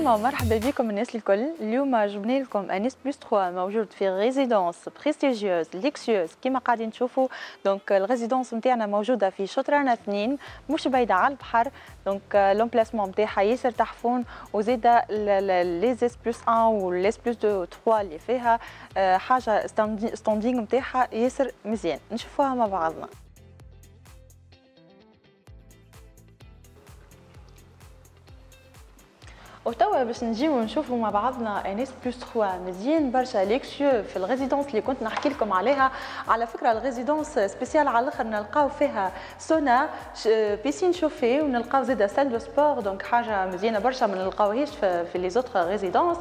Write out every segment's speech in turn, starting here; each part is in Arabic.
السلامة ومرحبا بكم الناس الكل. اليوم جبنا لكم انيس بلس 3 موجود في ريزيدونس بريستيجيوز ليكسيوز كما قاعدين تشوفوا. دونك الريزيدونس نتاعنا موجودة في شطرانة 2 مش بعيدة على البحر. دونك لومبلاسمون نتاعها ياسر تحفون وزيدا ليزيس بلس 1 وليس بلس 2 3 اللي فيها حاجة ستاندينغ نتاعها ياسر مزيان. نشوفوها مع بعضنا. وتوا باش نجيو نشوفوا مع بعضنا انيس بلس 3 مزيان برشا ليكسيو في الريزيدونس اللي كنت نحكي لكم عليها. على فكره الريزيدونس سبيسيال على الاخر، نلقاو فيها سونا بيسين شوفي ونلقاو زيدا سال دو سبور، دونك حاجه مزيانه برشا ما نلقاوهاش في لي زوتر ريزيدونس.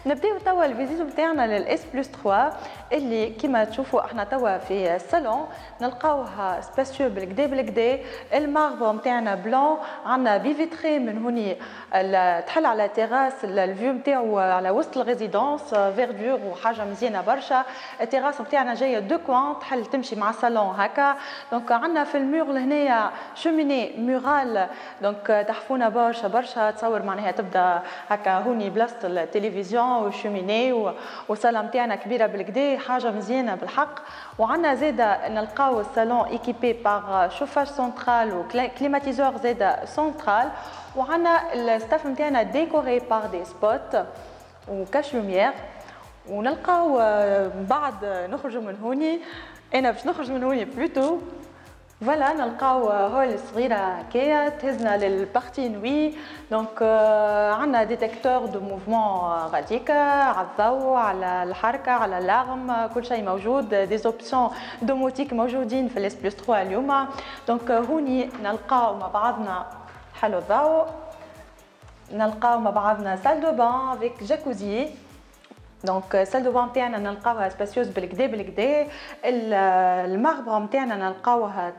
نبداو توا الفيزيت نتاعنا للاس بلس 3 اللي كما تشوفوا احنا توا في الصالون. نلقاوها سباسيو بالكدا بالكدا، الماربر نتاعنا بلون، عندنا بي فيتري من هوني تحل على تيراس الفيو نتاعو على وسط الريزيدونس، فيردور وحاجه مزيانه برشا. التيراس نتاعنا جايه دو كوان تحل تمشي مع الصالون هكا. دونك عندنا في المور لهنايا شوميني مورال، دونك تحفونا برشا برشا. تصور معناها تبدا هكا هوني بلاصه التلفزيون وشوميني والصاله نتاعنا كبيره بالكدا، حاجه مزيانه بالحق. وعندنا زاده نلقاو الصالون ايكيبي باغ شوفاج سنترال وكليماتيزور زاده سنترال. وعندنا الستاف نتاعنا ديكوري باغ دي سبوت وكاش لوميير. ونلقاو بعد نخرجوا من هوني، انا باش نخرج من هوني بلوتو فوالا، نلقاو هول صغيره هكايا تهزنا للبارتي نوي. دونك عندنا ديتيكتور دو موفمون غاديكا على الضوء على الحركه على الارم، كل شيء موجود. دي زوبسيون دوموتيك موجودين في الاس بلس 3 اليوم. دونك هوني نلقاو مع بعضنا حلو الضوء، نلقاو مع بعضنا سال دو بان افيك جاكوزي. دونك سال دو بان تاعنا نلقاوها سباسيوز بالكدا بالكدا. الماربر نتاعنا نلقاوها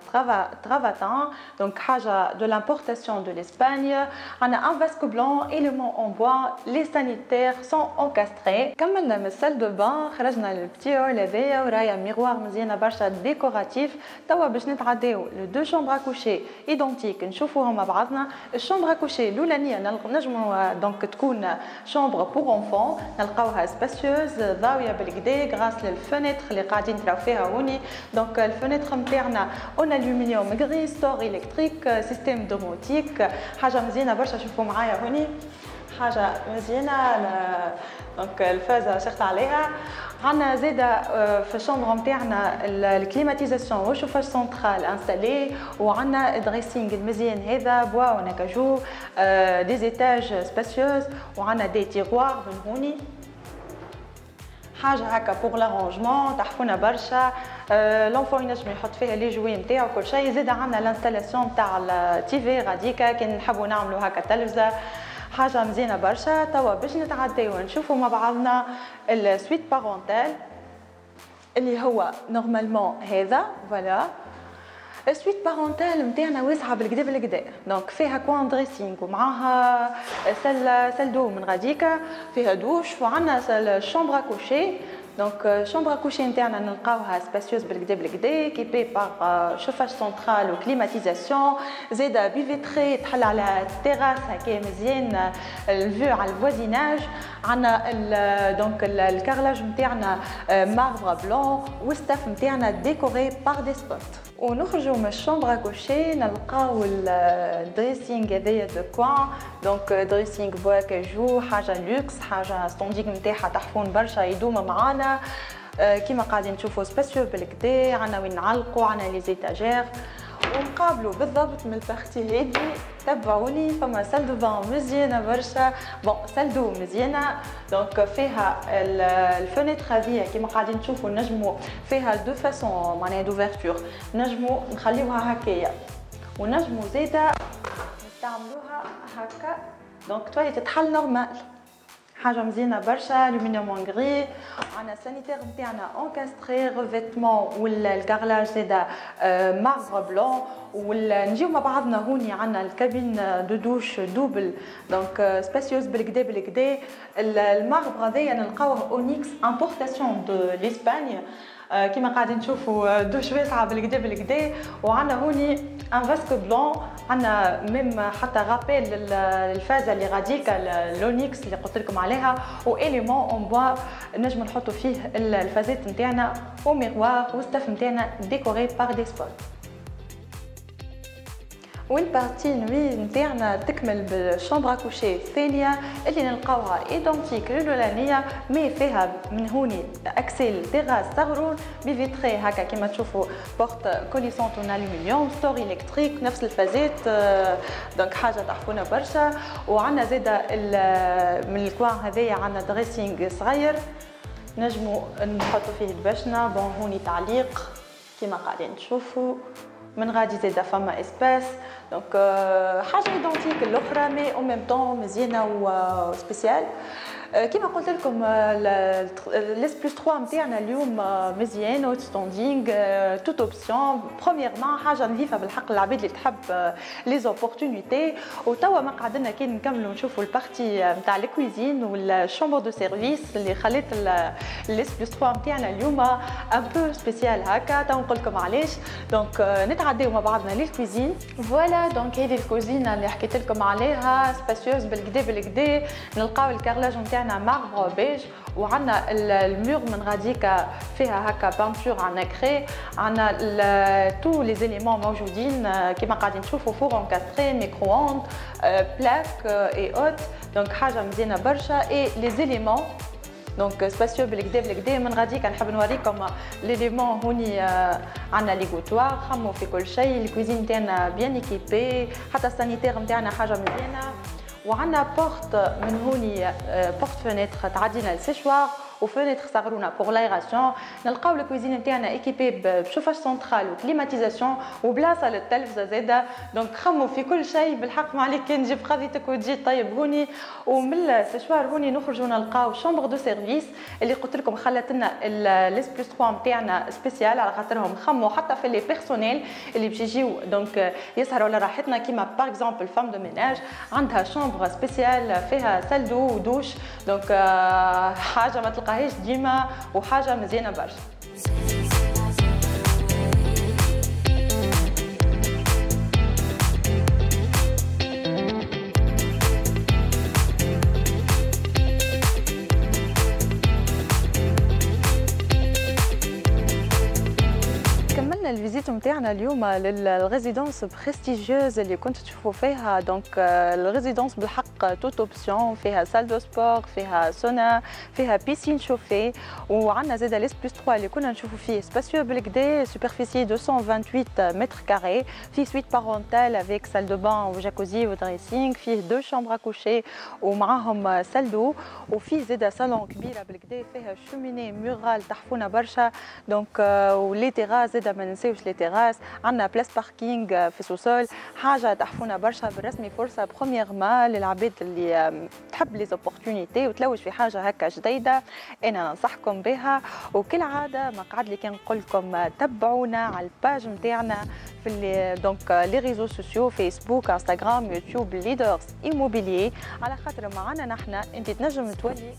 ترافاتان، دونك حاجه دو لامبورتاسيون دو لاسبانيا. عندنا ان فاسكو بلون ايليمون اون بوا، لي سانيتير سون انكاستري. كملنا من السال دو بان، خرجنا للبتي هول هذايا ورايا ميغوار مزيانه برشا ديكوراتيف. توا باش نتعداو لو دو شومبر كوشي ايدونتيك نشوفوهم مع بعضنا. الشومبر كوشي الاولانيه نجمو دونك تكون شومبر بور اونفون، نلقاوها ضاويه بالكدا غراس للفنتر اللي قاعدين تراو فيها هوني. دونك الفنتر نتاعنا اون الومنيوم غري ستور الكتريك سيستيم دوموتيك، حاجه مزيانه برشا. شوفوا معايا هوني حاجه مزيانه. دونك الفازه شخت عليها. عندنا زاده في الشومبر نتاعنا الكليماتيزاسيون وشوفاج سنترال انستالي، وعندنا دريسينغ المزيان هذا بوا ونكاجو دي زيتاج سباسيوز، وعندنا دي تيغوار من هوني حاجه هكا بوغ لارونجمون تحفونا برشا. لونفون ينجم يحط فيها لي جوي نتاعو كل شيء. زاد عندنا لانستالاسيون تاع التيفي غاديكا كي نحبوا نعملوا هكا تلفزه، حاجه مزيانه برشا. توا باش نتعداو نشوفوا مع بعضنا السويت بارونتال اللي هو نورمالمون هذا فوالا. السويت بارونتال نتاعنا واسعه بالكدا بالكدا، دونك فيها كوان دريسينغ ومعاها سال دو من غاديكا، فيها دوش، وعندنا الشومبر كوشي. دونك شومبر كوشي نتاعنا نلقاوها سباسيوز بالكدا بالكدا كيبي باغ شوفاج سنترال وكليماتيزاسيون، زاده بي فيتري تحل على التيراس هكا مزيان الفيو على الفوازيناج. عندنا دونك الكارلاج نتاعنا ماربر بلون، والستاف نتاعنا ديكوري باغ دي سبوت. ونخرجوا من الشومبر كوشي نلقاو الدريسينغ هذايا دو كوان، دونك دريسينغ بوا كاجو، حاجه لوكس، حاجه ستوندينغ نتاعها تحفون برشا يدوم معانا. كيما قاعدين تشوفوا سباسيو بالكدا. عندنا وين نعلقوا، عندنا لي زيتاجير. ونقابلوا بالضبط من البارتي هادي تبعوني. فما سال دو بان مزيانه برشا، بون سال دو مزيانه. دونك فيها الفنتر هذيا كيما قاعدين تشوفوا نجموا فيها دو فاسون معناها دوفرتور، نجموا نخليوها هكايا ونجموا زاده نستعملوها هكا. دونك توالي تتحل نورمال، حاجه مزيانه برشا. الومنيوم غري عندنا سانيتير نتاعنا انكاستري ريفيتمون والكارلاج زاده ماربر بلون. ونجيو مع بعضنا هوني عندنا الكابين دو دوش دوبل دونك سباسيوز بالكدا بالكدا. الماربر هذايا نلقاوه اونيكس امبورتاسيون دو لاسبانيا كيما قاعدين نشوفوا دوش واسعه بالكدا بالكدا. وعندنا هوني ان فاسك بلون، عندنا ميم حتى رابيل للفازه اللي غاديكا لونيكس اللي قلت لكم عليها، واليمون اون بوا نجم نحطوا فيه الفازات نتاعنا وميغوار والستاف نتاعنا ديكوري بار دي سبوت. والبارتي نوي نتاعنا تكمل بالشامبر كوشي الثانيه اللي نلقاوها ايدونتيك للولانيه مي فيها من هوني اكسيل تيراس صغرون بفيتري هكا كيما تشوفوا بورت كوليسونت اون الومنيوم ستوري الكتريك نفس الفازات دونك حاجه تحفونا برشا. وعندنا زاده من الكوان هذايا عندنا دريسينغ صغير نجموا نحطوا فيه البشنه. بون هوني تعليق كيما قاعدين تشوفوا من غادي زاده فما اسباس دونك حاجه ايدونتيك الاخرى مي او ميم طون مزيانه وسبيسيال. كيما قلت لكم ليس بلس 3 نتاعنا اليوم مزيان اوت ستاندينغ توت اوبسيون برومييرمون حاجه نظيفه بالحق العباد اللي تحب لي زوبورتونيتي. وتوا ما قعدنا كان نكملوا نشوفوا البارتي نتاع الكويزين والشامبر دو سيرفيس اللي خلات ليس بلس 3 نتاعنا اليوم ان بو سبيسيال هكا. تو نقول لكم علاش. دونك نتعداو مع بعضنا للكويزين. فوالا دونك هذه الكوزينه اللي حكيت لكم عليها سباسيوز بالكدا بالكدا. نلقاو الكارلاج نتاعنا ماربر بيج وعندنا المور من غاديكا فيها هكا بانتور عندنا كري. عندنا تو لي زيليمون موجودين كيما قاعدين تشوفوا فور انكاستري ميكرو اوند بلاك اي اوت دونك حاجه مزيانه برشا. اي لي زيليمون دونك سباسيو بالكدا بالكدا. من غاديكا نحب نوريكم ليليمون هوني عندنا لي غوتوار خمو في كل شيء. الكوزين نتاعنا بيان ايكيبي حتى السانيتير نتاعنا حاجه مزيانه. وعندنا بورت من هوني بورت فينيتر تعدينا السيشوار وفينيتر صغرونا بور لايراسيون. نلقاو الكوزين نتاعنا ايكيبي بشوفاج سنترال وكليماتيزاسيون وبلاصه للتلفزه زاده دونك خموا في كل شيء بالحق. ما عليك كان تجيب خذيتك وتجي طيب هوني. ومن السيشوار هوني نخرجوا نلقاو شامبر دو سيرفيس اللي قلت لكم خلت لنا ليس بلس 3 نتاعنا سبيسيال على خاطرهم خموا حتى في لي بيرسونيل اللي باش يجيو دونك يسهروا على راحتنا كيما باغ اكزومبل فام دو ميناج عندها شامبر سبيسيال فيها سالدو ودوش دونك حاجه ما تلقاهاش ديما وحاجه مزيانه برشا. الفيزيت نتاعنا اليوم للريزيدونس بريستيجيوز اللي كنت تشوفوا فيها دونك الريزيدونس بالحق توت اوبسيون فيها سال دو سبور فيها سونا فيها بيسين شوفي. وعندنا زاده ليس بلس 3 اللي كنا نشوفوا فيه سباسيو بالكدا سوبرفيسي 228 متر كاري فيه سويت بارونتال افيك سال دو بان وجاكوزي ودريسينغ فيه دو شامبر كوشي ومعاهم سال دو وفيه زاده صالون كبيره بالكدا فيها شوميني مورال تحفونا برشا دونك ولي تيراس زاده ما ننساوش لي تيراس. عندنا بلاس باركينغ في سوسول حاجه تحفونا برشا بالرسمي. فرصه برومييرمون للعباد اللي تحب لي زوبورتونيتي وتلوج في حاجه هكا جديده انا ننصحكم بها. وكالعاده ما قعد لي كان نقول لكم تبعونا على الباج نتاعنا في دونك لي ريزو سوسيو فيسبوك انستغرام يوتيوب ليدرز ايموبيليي على خاطر معنا نحن انت تنجم تولي